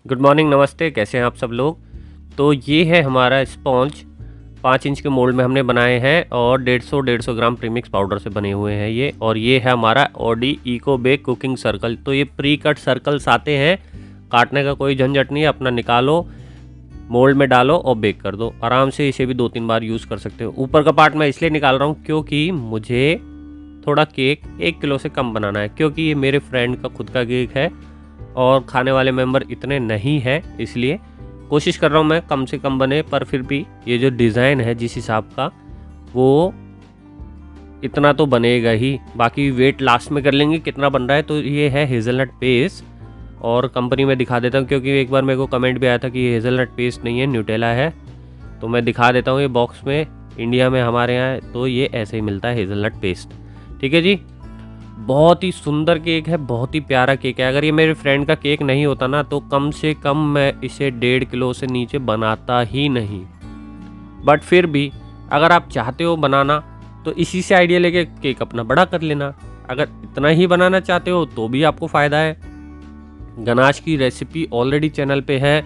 Good morning, नमस्ते। कैसे हैं आप सब लोग। तो ये है हमारा स्पॉन्ज 5 इंच के मोल्ड में हमने बनाए हैं और 150 ग्राम प्रीमिक्स पाउडर से बने हुए हैं ये। और ये है हमारा Audi eco bake cooking circle. तो ये प्री कट सर्कल्स आते हैं, काटने का कोई झंझट नहीं है। अपना निकालो, मोल्ड में डालो और बेक कर दो आराम से। इसे भी 2-3 बार यूज़ कर सकते हो। ऊपर का पार्ट मैं इसलिए निकाल रहा हूँ क्योंकि मुझे थोड़ा केक 1 किलो से कम बनाना है, क्योंकि ये मेरे फ्रेंड का खुद का केक है और खाने वाले मेंबर इतने नहीं हैं, इसलिए कोशिश कर रहा हूँ मैं कम से कम बने। पर फिर भी ये जो डिज़ाइन है जिस हिसाब का, वो इतना तो बनेगा ही। बाकी वेट लास्ट में कर लेंगे कितना बन रहा है। तो ये है हेज़लनट पेस्ट और कंपनी में दिखा देता हूँ, क्योंकि एक बार मेरे को कमेंट भी आया था कि ये हेज़लनट पेस्ट नहीं है, न्यूटेला है। तो मैं दिखा देता हूँ ये बॉक्स में। इंडिया में हमारे यहाँ तो ये ऐसे ही मिलता है, हेज़लनट पेस्ट। ठीक है जी। बहुत ही सुंदर केक है, बहुत ही प्यारा केक है। अगर ये मेरे फ्रेंड का केक नहीं होता ना, तो कम से कम मैं इसे 1.5 किलो से नीचे बनाता ही नहीं। बट फिर भी अगर आप चाहते हो बनाना, तो इसी से आइडिया लेके केक अपना बड़ा कर लेना। अगर इतना ही बनाना चाहते हो तो भी आपको फ़ायदा है। गनाश की रेसिपी ऑलरेडी चैनल पे है,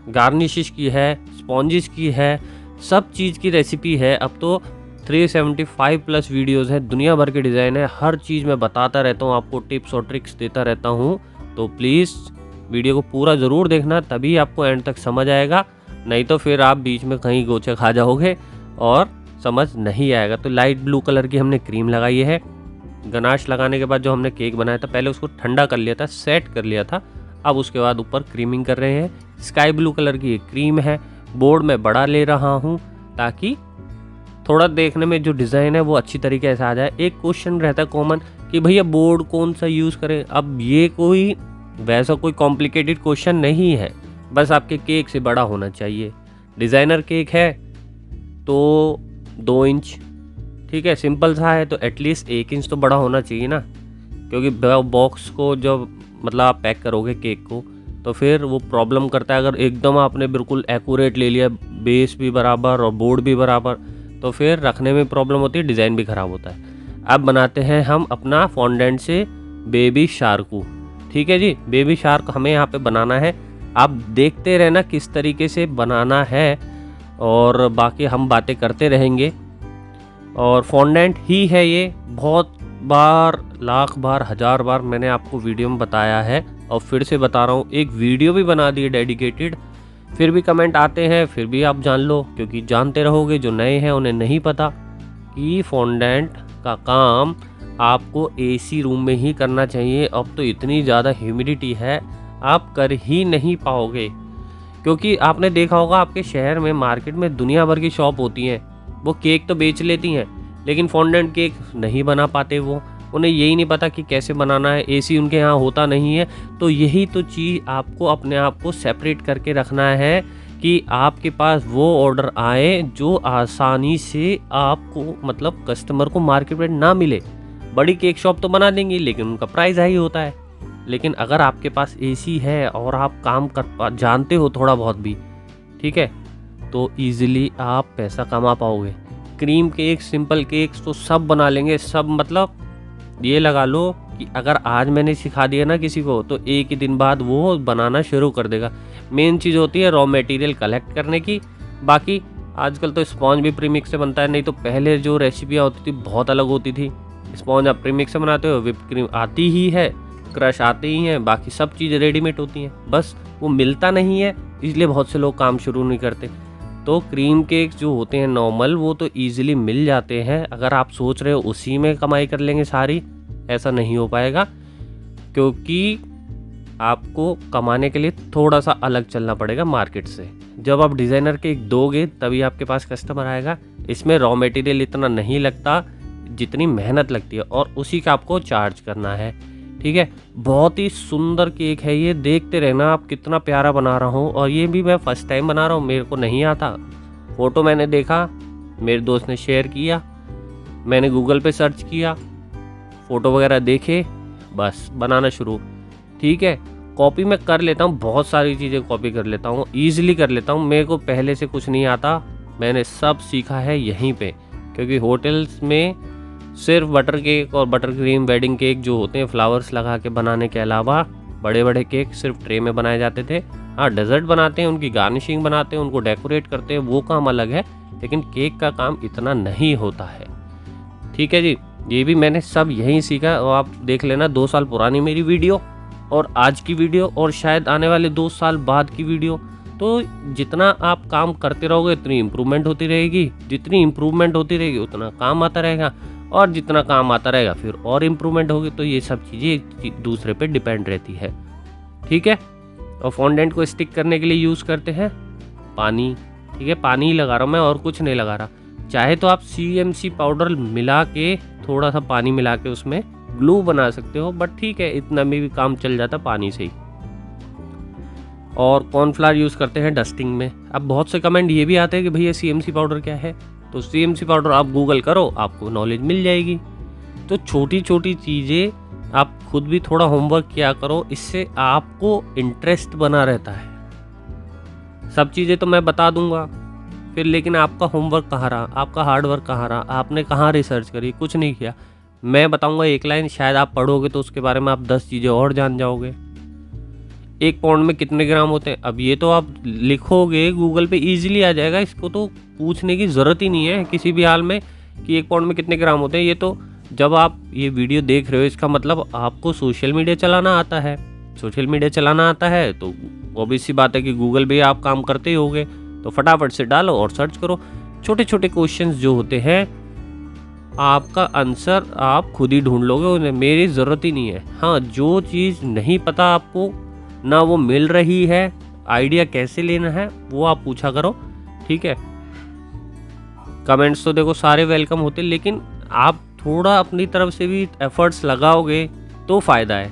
गार्निशिश की है, स्पॉन्जिस की है, सब चीज़ की रेसिपी है। अब तो 375 प्लस वीडियोस हैं, दुनिया भर के डिज़ाइन है। हर चीज़ मैं बताता रहता हूँ, आपको टिप्स और ट्रिक्स देता रहता हूँ। तो प्लीज़ वीडियो को पूरा ज़रूर देखना, तभी आपको एंड तक समझ आएगा। नहीं तो फिर आप बीच में कहीं गोचे खा जाओगे और समझ नहीं आएगा। तो लाइट ब्लू कलर की हमने क्रीम लगाई है। गनाश लगाने के बाद जो हमने केक बनाया था, पहले उसको ठंडा कर लिया था, सेट कर लिया था। अब उसके बाद ऊपर क्रीमिंग कर रहे हैं। स्काई ब्लू कलर की एक क्रीम है। बोर्ड में बड़ा ले रहा हूँ ताकि थोड़ा देखने में जो डिज़ाइन है वो अच्छी तरीके से आ जाए। एक क्वेश्चन रहता है कॉमन कि भैया बोर्ड कौन सा यूज़ करें। अब ये कोई वैसा कोई कॉम्प्लिकेटेड क्वेश्चन नहीं है, बस आपके केक से बड़ा होना चाहिए। डिज़ाइनर केक है तो 2 इंच, ठीक है। सिंपल सा है तो एटलीस्ट 1 इंच तो बड़ा होना चाहिए ना, क्योंकि बॉक्स को जब मतलब आप पैक करोगे केक को, तो फिर वो प्रॉब्लम करता है। अगर एकदम आपने बिल्कुल एक्यूरेट ले लिया, बेस भी बराबर और बोर्ड भी बराबर, तो फिर रखने में प्रॉब्लम होती है, डिज़ाइन भी ख़राब होता है। अब बनाते हैं हम अपना फॉन्डेंट से बेबी शार्कू। ठीक है जी, बेबी शार्क हमें यहाँ पे बनाना है। आप देखते रहना किस तरीके से बनाना है, और बाकी हम बातें करते रहेंगे। और फॉन्डेंट ही है ये, बहुत बार, लाख बार, 1000 बार मैंने आपको वीडियो में बताया है और फिर से बता रहा हूँ। एक वीडियो भी बना दी है डेडिकेटेड, फिर भी कमेंट आते हैं। फिर भी आप जान लो, क्योंकि जानते रहोगे। जो नए हैं उन्हें नहीं पता कि फॉन्डेंट का काम आपको एसी रूम में ही करना चाहिए। अब तो इतनी ज़्यादा ह्यूमिडिटी है, आप कर ही नहीं पाओगे। क्योंकि आपने देखा होगा, आपके शहर में मार्केट में दुनिया भर की शॉप होती हैं, वो केक तो बेच लेती हैं, लेकिन फॉन्डेंट केक नहीं बना पाते वो। उन्हें यही नहीं पता कि कैसे बनाना है, एसी उनके यहाँ होता नहीं है। तो यही तो चीज़ आपको अपने आप को सेपरेट करके रखना है कि आपके पास वो ऑर्डर आए जो आसानी से आपको, मतलब कस्टमर को मार्केट में ना मिले। बड़ी केक शॉप तो बना देंगी, लेकिन उनका प्राइस हाई होता है। लेकिन अगर आपके पास एसी है और आप काम कर जानते हो थोड़ा बहुत भी, ठीक है, तो ईज़िली आप पैसा कमा पाओगे। क्रीम केक, सिंपल केक्स तो सब बना लेंगे सब। मतलब ये लगा लो कि अगर आज मैंने सिखा दिया ना किसी को, तो एक ही दिन बाद वो बनाना शुरू कर देगा। मेन चीज़ होती है रॉ मटेरियल कलेक्ट करने की। बाकी आजकल तो स्पॉन्ज भी प्रीमिक्स से बनता है, नहीं तो पहले जो रेसिपियाँ होती थी बहुत अलग होती थी। स्पॉन्ज आप प्रीमिक्स से बनाते हो, व्हिप क्रीम आती ही है, क्रश आते ही हैं, बाकी सब चीज़ें रेडीमेड होती हैं, बस वो मिलता नहीं है, इसलिए बहुत से लोग काम शुरू नहीं करते। तो क्रीम केक्स जो होते हैं नॉर्मल, वो तो ईज़िली मिल जाते हैं। अगर आप सोच रहे हो उसी में कमाई कर लेंगे सारी, ऐसा नहीं हो पाएगा, क्योंकि आपको कमाने के लिए थोड़ा सा अलग चलना पड़ेगा मार्केट से। जब आप डिज़ाइनर केक दोगे तभी आपके पास कस्टमर आएगा। इसमें रॉ मटेरियल इतना नहीं लगता जितनी मेहनत लगती है, और उसी का आपको चार्ज करना है। ठीक है, बहुत ही सुंदर केक है ये, देखते रहना आप कितना प्यारा बना रहा हूँ। और ये भी मैं फर्स्ट टाइम बना रहा हूँ, मेरे को नहीं आता। फ़ोटो मैंने देखा, मेरे दोस्त ने शेयर किया, मैंने गूगल पे सर्च किया, फ़ोटो वगैरह देखे, बस बनाना शुरू। ठीक है, कॉपी मैं कर लेता हूँ, बहुत सारी चीज़ें कॉपी कर लेता हूँ, ईज़िली कर लेता हूँ। मेरे को पहले से कुछ नहीं आता, मैंने सब सीखा है यहीं पे। क्योंकि होटल्स में सिर्फ बटर केक और बटर क्रीम वेडिंग केक जो होते हैं फ्लावर्स लगा के बनाने के अलावा, बड़े बड़े केक सिर्फ ट्रे में बनाए जाते थे। हाँ, डेजर्ट बनाते हैं, उनकी गार्निशिंग बनाते हैं, उनको डेकोरेट करते हैं, वो काम अलग है, लेकिन केक का काम इतना नहीं होता है। ठीक है जी, ये भी मैंने सब यहीं सीखा। और आप देख लेना 2 साल पुरानी मेरी वीडियो और आज की वीडियो और शायद आने वाले 2 साल बाद की वीडियो। तो जितना आप काम करते रहोगे उतनी इम्प्रूवमेंट होती रहेगी, जितनी इम्प्रूवमेंट होती रहेगी उतना काम आता रहेगा, और जितना काम आता रहेगा फिर और इम्प्रूवमेंट होगी। तो ये सब चीज़ें एक दूसरे पे डिपेंड रहती है। ठीक है, और फॉन्डेंट को स्टिक करने के लिए यूज़ करते हैं पानी। ठीक है, पानी ही लगा रहा हूँ मैं, और कुछ नहीं लगा रहा। चाहे तो आप CMC पाउडर मिला के, थोड़ा सा पानी मिला के उसमें ग्लू बना सकते हो, बट ठीक है, इतना में भी काम चल जाता पानी से ही। और कॉर्नफ्लावर यूज़ करते हैं डस्टिंग में। अब बहुत से कमेंट ये भी आते हैं कि भैया CMC पाउडर क्या है, तो CMC पाउडर आप गूगल करो, आपको नॉलेज मिल जाएगी। तो छोटी छोटी चीज़ें आप खुद भी थोड़ा होमवर्क किया करो, इससे आपको इंटरेस्ट बना रहता है। सब चीज़ें तो मैं बता दूंगा फिर, लेकिन आपका होमवर्क कहाँ रहा, आपका हार्डवर्क कहाँ रहा, आपने कहाँ रिसर्च करी, कुछ नहीं किया। मैं बताऊंगा एक लाइन, शायद आप पढ़ोगे तो उसके बारे में आप 10 चीज़ें और जान जाओगे। 1 पाउंड में कितने ग्राम होते हैं, अब ये तो आप लिखोगे गूगल पे ईजिली आ जाएगा, इसको तो पूछने की ज़रूरत ही नहीं है किसी भी हाल में कि 1 पाउंड में कितने ग्राम होते हैं। ये तो जब आप ये वीडियो देख रहे हो, इसका मतलब आपको सोशल मीडिया चलाना आता है। सोशल मीडिया चलाना आता है तो ऑब्वियस सी बात है कि गूगल पे आप काम करते ही होगे, तो फटाफट से डालो और सर्च करो। छोटे छोटे क्वेश्चंस जो होते हैं, आपका आंसर आप खुद ही ढूंढ लोगे, उन्हें मेरी ज़रूरत ही नहीं है। हाँ, जो चीज़ नहीं पता आपको, ना वो मिल रही है, आइडिया कैसे लेना है, वो आप पूछा करो। ठीक है, कमेंट्स तो देखो सारे वेलकम होते, लेकिन आप थोड़ा अपनी तरफ से भी एफर्ट्स लगाओगे तो फ़ायदा है।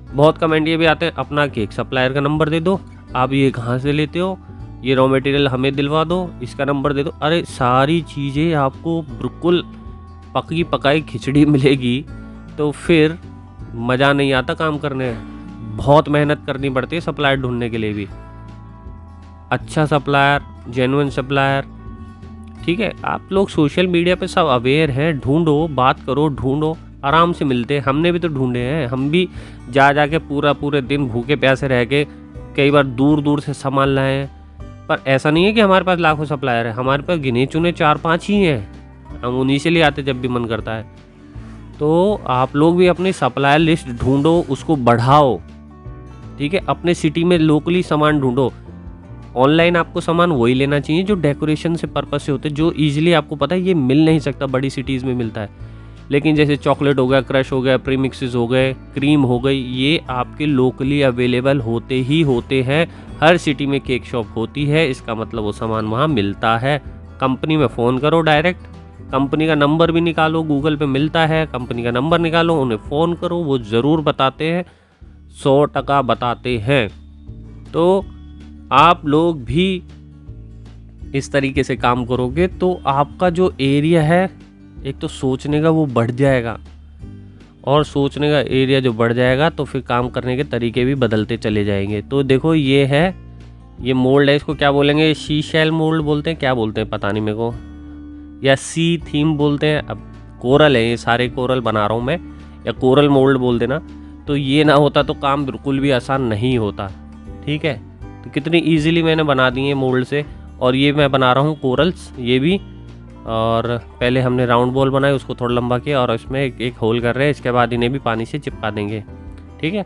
बहुत कमेंट ये भी आते हैं, अपना केक सप्लायर का नंबर दे दो, आप ये कहाँ से लेते हो, ये रॉ मटेरियल हमें दिलवा दो, इसका नंबर दे दो। अरे सारी चीज़ें आपको बिल्कुल पकी पकाई खिचड़ी मिलेगी, तो फिर मज़ा नहीं आता काम करने में। बहुत मेहनत करनी पड़ती है सप्लायर ढूंढने के लिए भी, अच्छा सप्लायर, जेन्युइन सप्लायर। ठीक है, आप लोग सोशल मीडिया पे सब अवेयर हैं, ढूंढो, बात करो, ढूंढो, आराम से मिलते हैं। हमने भी तो ढूंढे हैं, हम भी जा के पूरे दिन भूखे प्यासे रह के कई बार दूर दूर से सामान लाए हैं। पर ऐसा नहीं है कि हमारे पास लाखों सप्लायर है, हमारे पास गिने चुने 4-5 ही हैं, हम उन्हीं से ले आते जब भी मन करता है। तो आप लोग भी अपनी सप्लायर लिस्ट ढूंढो, उसको बढ़ाओ। ठीक है, अपने सिटी में लोकली सामान ढूंढो। ऑनलाइन आपको सामान वही लेना चाहिए जो डेकोरेशन से पर्पस से होते हैं, जो ईजिली आपको पता है ये मिल नहीं सकता, बड़ी सिटीज़ में मिलता है। लेकिन जैसे चॉकलेट हो गया, क्रश हो गया, प्रीमिक्सेस हो गए, क्रीम हो गई, ये आपके लोकली अवेलेबल होते ही होते हैं। हर सिटी में केक शॉप होती है, इसका मतलब वो सामान वहाँ मिलता है। कंपनी में फ़ोन करो डायरेक्ट, कंपनी का नंबर भी निकालो, गूगल पे मिलता है, कंपनी का नंबर निकालो, उन्हें फ़ोन करो, वो ज़रूर बताते हैं, 100% बताते हैं। तो आप लोग भी इस तरीके से काम करोगे तो आपका जो एरिया है, एक तो सोचने का वो बढ़ जाएगा, और सोचने का एरिया जो बढ़ जाएगा तो फिर काम करने के तरीके भी बदलते चले जाएंगे। तो देखो ये है, ये मोल्ड है, इसको क्या बोलेंगे, शी शेल मोल्ड बोलते हैं, क्या बोलते हैं पता नहीं मेरे को, या सी थीम बोलते हैं। अब कोरल है, ये सारे कोरल बना रहा हूँ मैं, या कोरल मोल्ड बोल देना। तो ये ना होता तो काम बिल्कुल भी आसान नहीं होता। ठीक है, तो कितनी ईजिली मैंने बना दी है मोल्ड से। और ये मैं बना रहा हूँ कोरल्स, ये भी। और पहले हमने राउंड बॉल बनाए, उसको थोड़ा लंबा किया और इसमें एक होल कर रहे हैं, इसके बाद इन्हें भी पानी से चिपका देंगे। ठीक है,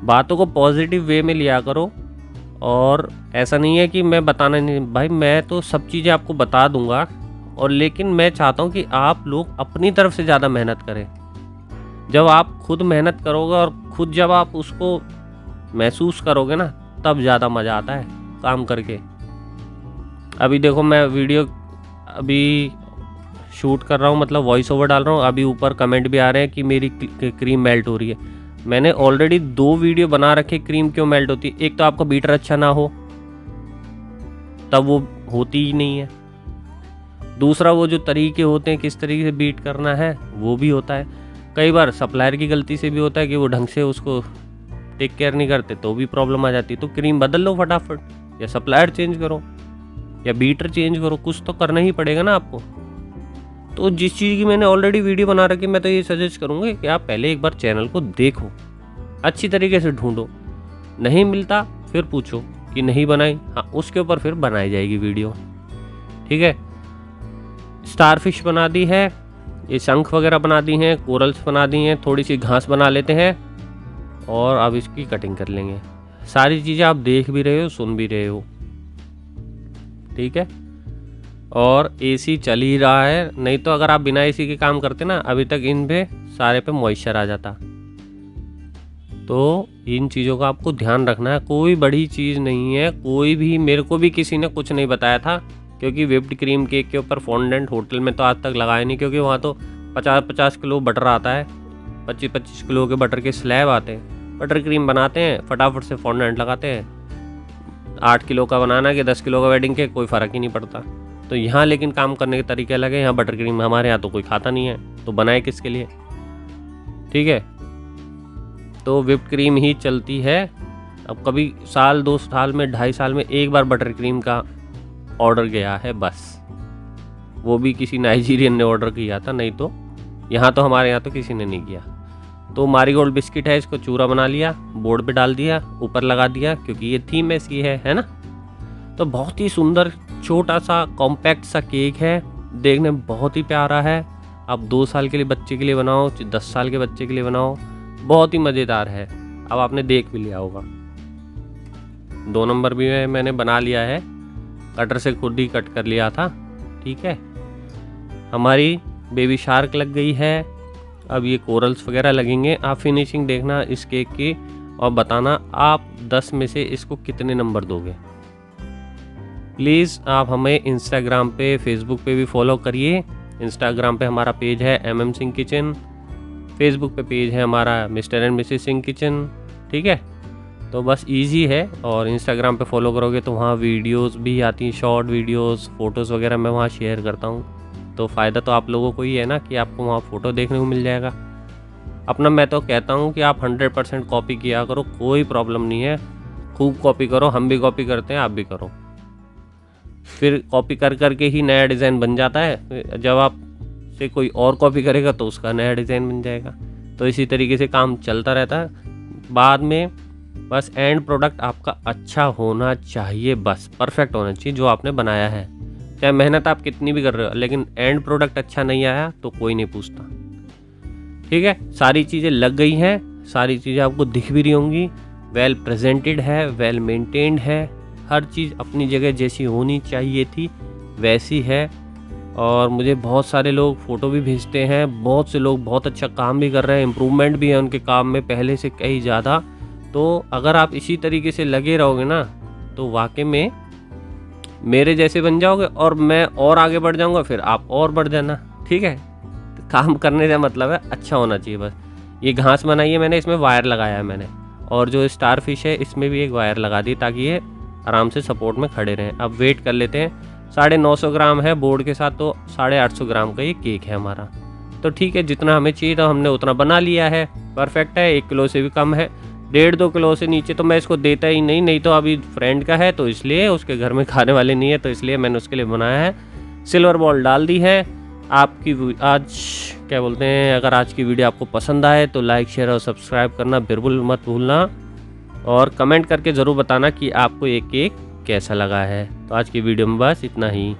बातों को पॉजिटिव वे में लिया करो, और ऐसा नहीं है कि मैं बताना नहीं, भाई मैं तो सब चीज़ें आपको बता दूंगा, और लेकिन मैं चाहता हूँ कि आप लोग अपनी तरफ से ज़्यादा मेहनत करें। जब आप खुद मेहनत करोगे और खुद जब आप उसको महसूस करोगे ना, तब ज़्यादा मज़ा आता है काम करके। अभी देखो मैं वीडियो अभी शूट कर रहा हूँ, मतलब वॉइस ओवर डाल रहा हूँ, अभी ऊपर कमेंट भी आ रहे हैं कि मेरी क्रीम मेल्ट हो रही है। मैंने ऑलरेडी 2 वीडियो बना रखे, क्रीम क्यों मेल्ट होती है। एक तो आपका बीटर अच्छा ना हो, तब वो होती ही नहीं है। दूसरा वो जो तरीके होते हैं किस तरीके से बीट करना है, वो भी होता है। कई बार सप्लायर की गलती से भी होता है कि वो ढंग से उसको टेक केयर नहीं करते, तो भी प्रॉब्लम आ जाती है। तो क्रीम बदल लो फटाफट, या सप्लायर चेंज करो, या बीटर चेंज करो, कुछ तो करना ही पड़ेगा ना आपको। तो जिस चीज़ की मैंने ऑलरेडी वीडियो बना रखी, मैं तो ये सजेस्ट करूँगा कि आप पहले एक बार चैनल को देखो, अच्छी तरीके से ढूंढो, नहीं मिलता फिर पूछो कि नहीं बनाई, हाँ उसके ऊपर फिर बनाई जाएगी वीडियो। ठीक है, स्टारफिश बना दी है, ये शंख वगैरह बना दी हैं, कोरल्स बना दी हैं, थोड़ी सी घास बना लेते हैं और अब इसकी कटिंग कर लेंगे। सारी चीज़ें आप देख भी रहे हो, सुन भी रहे हो। ठीक है, और एसी चल ही रहा है, नहीं तो अगर आप बिना एसी के काम करते ना अभी तक इन पे सारे पे मॉइस्चर आ जाता। तो इन चीज़ों का आपको ध्यान रखना है, कोई बड़ी चीज़ नहीं है। कोई भी, मेरे को भी किसी ने कुछ नहीं बताया था, क्योंकि व्हिप्ड क्रीम केक के ऊपर फॉन्डेंट होटल में तो आज तक लगाया नहीं, क्योंकि वहाँ तो 50-50 किलो बटर आता है, 25-25 किलो के बटर के स्लैब आते हैं। बटर क्रीम बनाते हैं, फटाफट से फॉन्डेंट लगाते हैं। 8 किलो का बनाना कि 10 किलो का वेडिंग केक कोई फ़र्क ही नहीं पड़ता। तो यहाँ लेकिन काम करने के तरीके अलग है। यहाँ बटर क्रीम हमारे यहाँ तो कोई खाता नहीं है, तो बनाए किसके लिए। ठीक है, तो व्हिप्ड क्रीम ही चलती है। अब कभी साल 2 साल में 2.5 साल में एक बार बटर क्रीम का ऑर्डर गया है बस, वो भी किसी नाइजीरियन ने ऑर्डर किया था, नहीं तो यहाँ तो हमारे यहाँ तो किसी ने नहीं किया। तो मारीगोल्ड बिस्किट है, इसको चूरा बना लिया, बोर्ड पे डाल दिया, ऊपर लगा दिया, क्योंकि ये थीम ऐसी है ना। तो बहुत ही सुंदर छोटा सा कॉम्पैक्ट सा केक है, देखने में बहुत ही प्यारा है। आप 2 साल के लिए बच्चे के लिए बनाओ, 10 साल के बच्चे के लिए बनाओ, बहुत ही मज़ेदार है। अब आपने देख भी लिया होगा। 2 नंबर भी मैंने बना लिया है, कटर से खुद ही कट कर लिया था। ठीक है, हमारी बेबी शार्क लग गई है। अब ये कोरल्स वगैरह लगेंगे। आप फिनिशिंग देखना इस केक की और बताना आप 10 में से इसको कितने नंबर दोगे। प्लीज़ आप हमें इंस्टाग्राम पे, फेसबुक पे भी फॉलो करिए। इंस्टाग्राम पे हमारा पेज है MM सिंह किचन, फेसबुक पे पेज है हमारा mister and Mrs Singh kitchen. ठीक है, तो बस इजी है। और इंस्टाग्राम पे फॉलो करोगे तो वहाँ वीडियोस भी आती हैं, शॉर्ट वीडियोस, फ़ोटोज़ वगैरह मैं वहाँ शेयर करता हूँ। तो फ़ायदा तो आप लोगों को ही है ना कि आपको वहाँ फ़ोटो देखने को मिल जाएगा। अपना मैं तो कहता हूँ कि आप 100% कॉपी किया करो, कोई प्रॉब्लम नहीं है, खूब कॉपी करो। हम भी कॉपी करते हैं, आप भी करो। फिर कॉपी कर करके ही नया डिज़ाइन बन जाता है। जब आप से कोई और कॉपी करेगा तो उसका नया डिज़ाइन बन जाएगा। तो इसी तरीके से काम चलता रहता है। बाद में बस एंड प्रोडक्ट आपका अच्छा होना चाहिए, बस परफेक्ट होना चाहिए जो आपने बनाया है। चाहे मेहनत आप कितनी भी कर रहे हो, लेकिन एंड प्रोडक्ट अच्छा नहीं आया तो कोई नहीं पूछता। ठीक है, सारी चीज़ें लग गई हैं, सारी चीज़ें आपको दिख भी रही होंगी, वेल प्रेजेंटेड है, वेल मेंटेन्ड है, हर चीज़ अपनी जगह जैसी होनी चाहिए थी वैसी है। और मुझे बहुत सारे लोग फ़ोटो भी भेजते हैं, बहुत से लोग बहुत अच्छा काम भी कर रहे हैं, इम्प्रूवमेंट भी है उनके काम में पहले से कहीं ज़्यादा। तो अगर आप इसी तरीके से लगे रहोगे ना तो वाकई में मेरे जैसे बन जाओगे और मैं और आगे बढ़ जाऊंगा, फिर आप और बढ़ जाना। ठीक है, तो काम करने का मतलब है अच्छा होना चाहिए बस। ये घास बनाई है मैंने, इसमें वायर लगाया है मैंने, और जो स्टार फिश है इसमें भी एक वायर लगा दी ताकि ये आराम से सपोर्ट में खड़े रहें। अब वेट कर लेते हैं। 950 ग्राम है बोर्ड के साथ, तो 850 ग्राम का ये केक है हमारा। तो ठीक है, जितना हमें चाहिए था हमने उतना बना लिया है, परफेक्ट है। 1 किलो से भी कम है, 1.5-2 किलो से नीचे तो मैं इसको देता ही नहीं, नहीं तो अभी फ्रेंड का है तो इसलिए, उसके घर में खाने वाले नहीं है तो इसलिए मैंने उसके लिए बनाया है। सिल्वर बॉल डाल दी है। आपकी आज क्या बोलते हैं, अगर आज की वीडियो आपको पसंद आए तो लाइक, शेयर और सब्सक्राइब करना बिल्कुल मत भूलना, और कमेंट करके ज़रूर बताना कि आपको ये केक कैसा लगा है। तो आज की वीडियो में बस इतना ही।